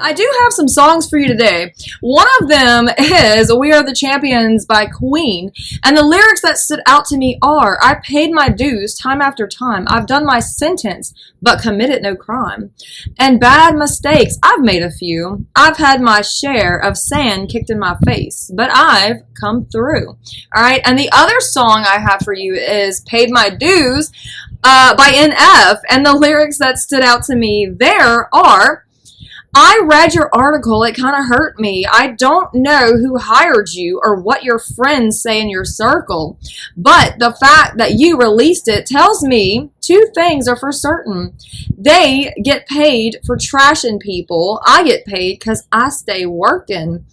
I do have some songs for you today. One of them is We Are the Champions by Queen. And the lyrics that stood out to me are, I paid my dues time after time. I've done my sentence, but committed no crime. And bad mistakes, I've made a few. I've had my share of sand kicked in my face, but I've come through. All right. And the other song I have for you is Paid My Dues by NF. And the lyrics that stood out to me there are, I read your article, it kind of hurt me. I don't know who hired you or what your friends say in your circle, but the fact that you released it tells me two things are for certain. They get paid for trashing people. I get paid because I stay working.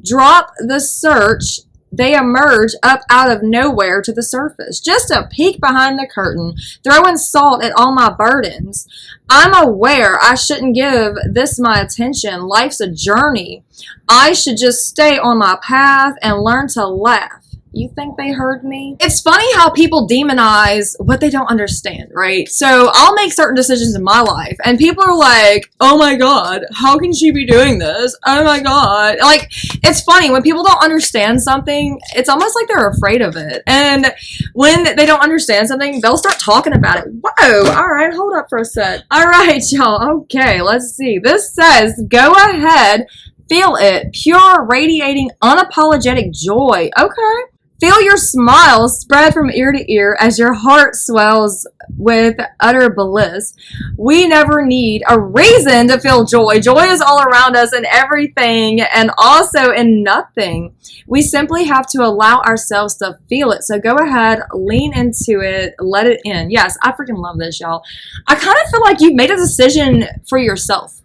Drop the search. They emerge up out of nowhere to the surface. Just a peek behind the curtain, throwing salt at all my burdens. I'm aware I shouldn't give this my attention. Life's a journey. I should just stay on my path and learn to laugh. You think they heard me? It's funny how people demonize what they don't understand, right? So I'll make certain decisions in my life and people are like, oh my God, how can she be doing this? Oh my God. Like, it's funny when people don't understand something, it's almost like they're afraid of it. And when they don't understand something, they'll start talking about it. Whoa, all right, hold up for a sec. All right, y'all, okay, let's see. This says, go ahead, feel it, pure, radiating, unapologetic joy. Okay. Feel your smile spread from ear to ear as your heart swells with utter bliss. We never need a reason to feel joy. Joy is all around us in everything and also in nothing. We simply have to allow ourselves to feel it. So go ahead, lean into it, let it in. Yes, I freaking love this, y'all. I kind of feel like you've made a decision for yourself.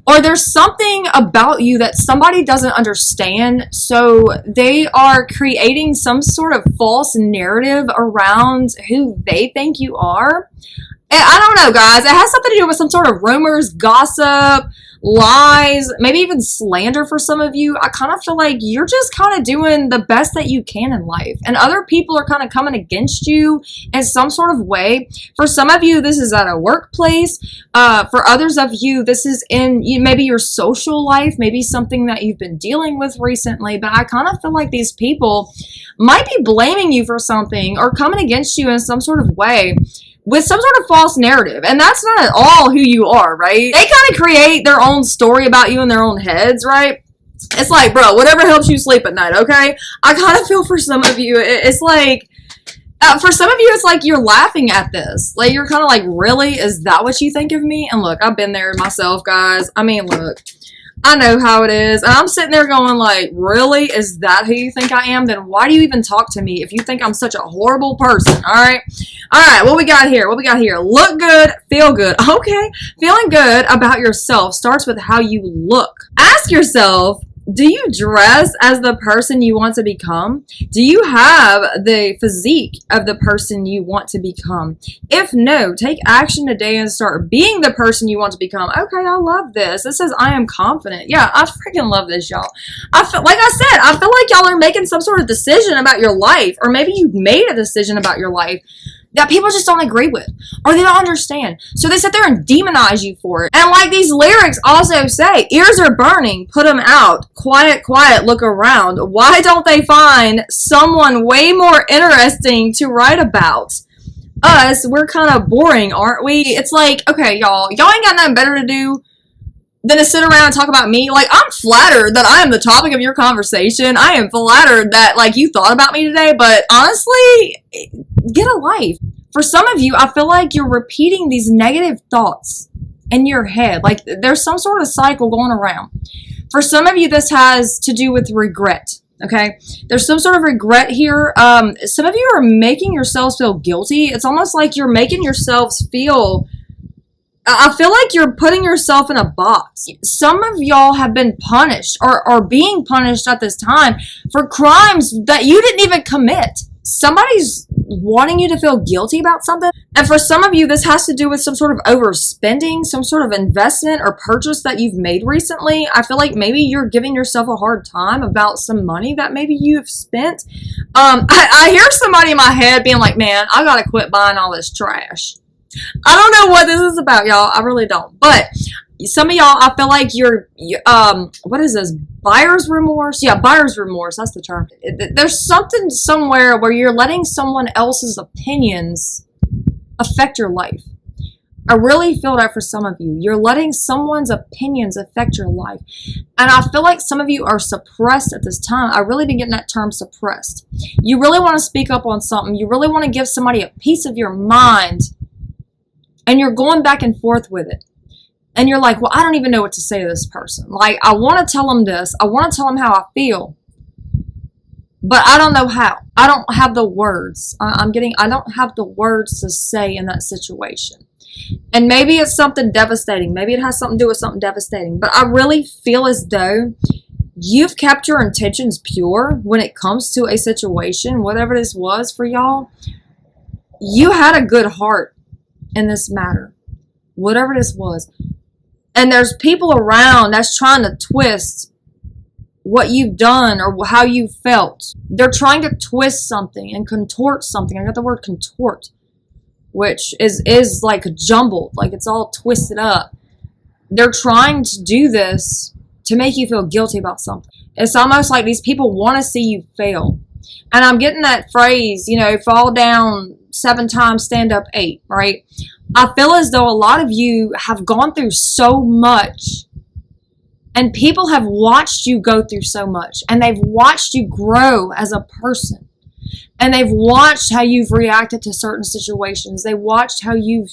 Or there's something about you that somebody doesn't understand, so they are creating some sort of false narrative around who they think you are. And I don't know, guys. It has something to do with some sort of rumors, gossip, lies, maybe even slander for some of you. I kind of feel like you're just kind of doing the best that you can in life. And other people are kind of coming against you in some sort of way. For some of you, this is at a workplace. For others of you, this is in maybe your social life, maybe something that you've been dealing with recently. But I kind of feel like these people might be blaming you for something or coming against you in some sort of way with some sort of false narrative. And that's not at all who you are, right? They kind of create their own story about you in their own heads, right? It's like, bro, whatever helps you sleep at night, okay? I kind of feel for some of you, it's like, for some of you, it's like you're laughing at this. Like, you're kind of like, really? Is that what you think of me? And look, I've been there myself, guys. I mean, look, I know how it is. And I'm sitting there going like, really? Is that who you think I am? Then why do you even talk to me if you think I'm such a horrible person? All right. All right. What we got here? What we got here? Look good. Feel good. Okay. Feeling good about yourself starts with how you look. Ask yourself, do you dress as the person you want to become? Do you have the physique of the person you want to become? If no, take action today and start being the person you want to become. Okay, I love this. This says, I am confident. Yeah, I freaking love this, y'all. I feel like I said, I feel like y'all are making some sort of decision about your life, or maybe you've made a decision about your life that people just don't agree with, or they don't understand. So they sit there and demonize you for it. And like these lyrics also say, ears are burning, put them out. Quiet, quiet, look around. Why don't they find someone way more interesting to write about? Us, we're kind of boring, aren't we? It's like, okay, y'all ain't got nothing better to do than to sit around and talk about me. Like, I'm flattered that I am the topic of your conversation. I am flattered that, like, you thought about me today, but honestly, get a life. For some of you, I feel like you're repeating these negative thoughts in your head. Like, there's some sort of cycle going around. For some of you, this has to do with regret. Okay, there's some sort of regret here. Some of you are making yourselves feel guilty. It's almost like you're making yourselves feel, I feel like you're putting yourself in a box. Some of y'all have been punished or are being punished at this time for crimes that you didn't even commit. Somebody's wanting you to feel guilty about something. And for some of you, this has to do with some sort of overspending, some sort of investment or purchase that you've made recently. I feel like maybe you're giving yourself a hard time about some money that maybe you've spent. I hear somebody in my head being like, man, I gotta quit buying all this trash. I don't know what this is about, y'all. I really don't. But Some of y'all, I feel like what is this? Buyer's remorse? Yeah, buyer's remorse. That's the term. There's something somewhere where you're letting someone else's opinions affect your life. I really feel that for some of you. You're letting someone's opinions affect your life. And I feel like some of you are suppressed at this time. I really been getting that term suppressed. You really want to speak up on something. You really want to give somebody a piece of your mind. And you're going back and forth with it. And you're like, well, I don't even know what to say to this person. Like, I want to tell them this. I want to tell them how I feel. But I don't know how. I don't have the words. I don't have the words to say in that situation. And maybe it's something devastating. Maybe it has something to do with something devastating. But I really feel as though you've kept your intentions pure when it comes to a situation, whatever this was for y'all. You had a good heart in this matter, whatever this was. And there's people around that's trying to twist what you've done or how you felt. They're trying to twist something and contort something. I got the word contort, which is like jumbled, like it's all twisted up. They're trying to do this to make you feel guilty about something. It's almost like these people want to see you fail. And I'm getting that phrase, fall down 7 times, stand up 8, right? I feel as though a lot of you have gone through so much, and people have watched you go through so much, and they've watched you grow as a person, and they've watched how you've reacted to certain situations. They watched how you've,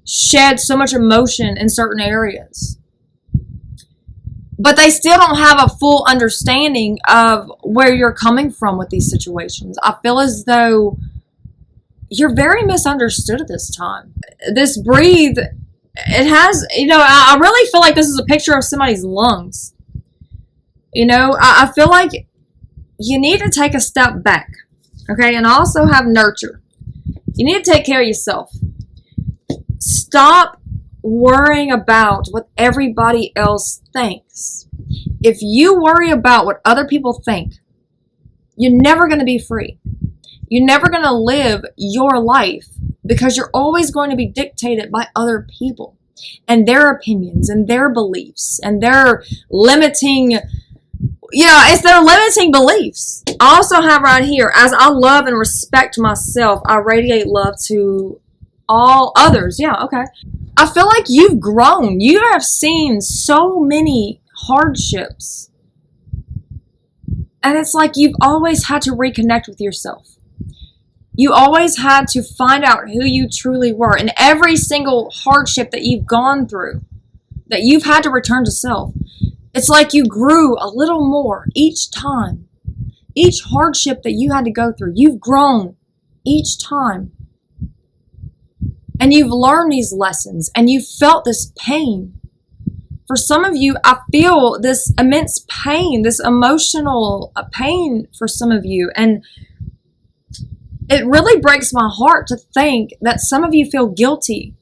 shed so much emotion in certain areas. But they still don't have a full understanding of where you're coming from with these situations. I feel as though you're very misunderstood at this time. This breathe, it has, I really feel like this is a picture of somebody's lungs. I feel like you need to take a step back, okay? And also have nurture. You need to take care of yourself. Stop worrying about what everybody else thinks. If you worry about what other people think, you're never going to be free. You're never going to live your life because you're always going to be dictated by other people and their opinions and their beliefs and their limiting, it's their limiting beliefs. I also have right here, as I love and respect myself, I radiate love to all others. Yeah, okay. I feel like you've grown. You have seen so many hardships. And it's like you've always had to reconnect with yourself. You always had to find out who you truly were. And every single hardship that you've gone through, that you've had to return to self, it's like you grew a little more each time. Each hardship that you had to go through, you've grown each time. And you've learned these lessons and you've felt this pain. For some of you, I feel this immense pain, this emotional pain for some of you. And it really breaks my heart to think that some of you feel guilty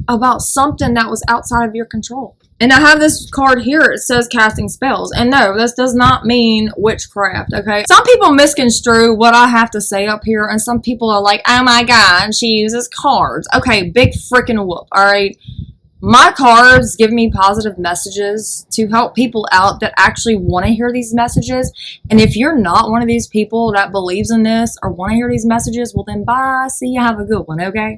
about something that was outside of your control. And I have this card here. It says casting spells. And no, this does not mean witchcraft, okay? Some people misconstrue what I have to say up here. And some people are like, oh my God, she uses cards. Okay, big freaking whoop, all right? My cards give me positive messages to help people out that actually want to hear these messages. And if you're not one of these people that believes in this or want to hear these messages, well then bye. See you. Have a good one, okay?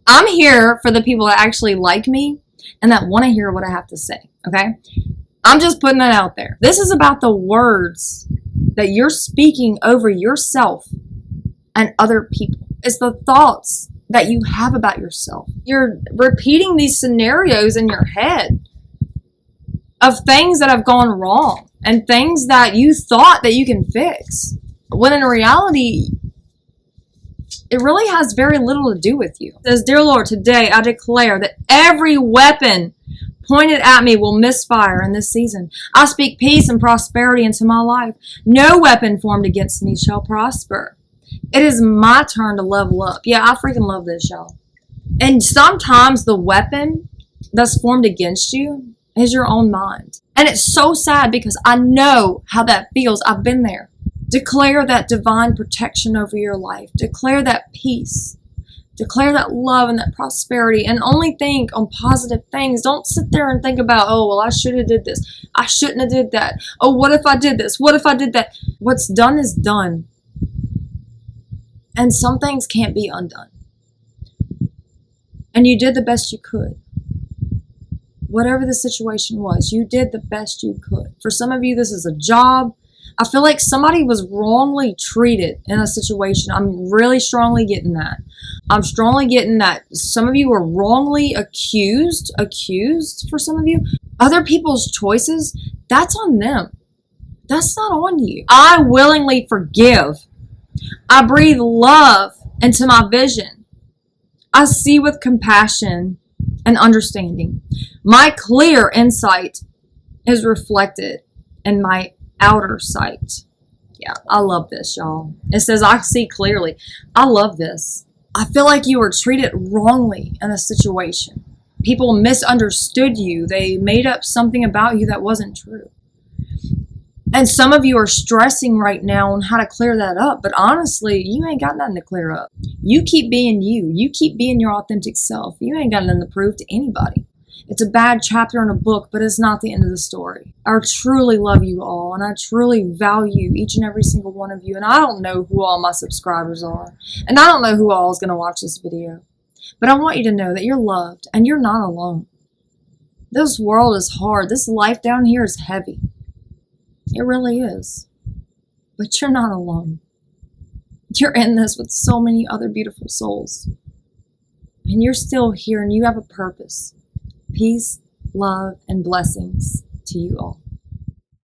I'm here for the people that actually like me and that want to hear what I have to say, okay? I'm just putting that out there. This is about the words that you're speaking over yourself and other people. It's the thoughts that you have about yourself. You're repeating these scenarios in your head of things that have gone wrong and things that you thought that you can fix, when in reality, it really has very little to do with you. It says, Dear Lord, today I declare that every weapon pointed at me will misfire in this season. I speak peace and prosperity into my life. No weapon formed against me shall prosper. It is my turn to level up. Yeah, I freaking love this, y'all. And sometimes the weapon that's formed against you is your own mind. And it's so sad because I know how that feels. I've been there. Declare that divine protection over your life. Declare that peace. Declare that love and that prosperity, and only think on positive things. Don't sit there and think about, oh, well, I should have did this. I shouldn't have did that. Oh, what if I did this? What if I did that? What's done is done. And some things can't be undone. And you did the best you could. Whatever the situation was, you did the best you could. For some of you, this is a job. I feel like somebody was wrongly treated in a situation. I'm really strongly getting that. I'm strongly getting that some of you were wrongly accused for some of you. Other people's choices, that's on them. That's not on you. I willingly forgive. I breathe love into my vision. I see with compassion and understanding. My clear insight is reflected in my outer sight. Yeah, I love this, y'all. It says, I see clearly. I love this. I feel like you were treated wrongly in a situation. People misunderstood you. They made up something about you that wasn't true. And some of you are stressing right now on how to clear that up. But honestly, you ain't got nothing to clear up. You keep being you. You keep being your authentic self. You ain't got nothing to prove to anybody. It's a bad chapter in a book, but it's not the end of the story. I truly love you all, and I truly value each and every single one of you. And I don't know who all my subscribers are. And I don't know who all is going to watch this video. But I want you to know that you're loved, and you're not alone. This world is hard. This life down here is heavy. It really is. But you're not alone. You're in this with so many other beautiful souls. And you're still here, and you have a purpose. Peace, love, and blessings to you all.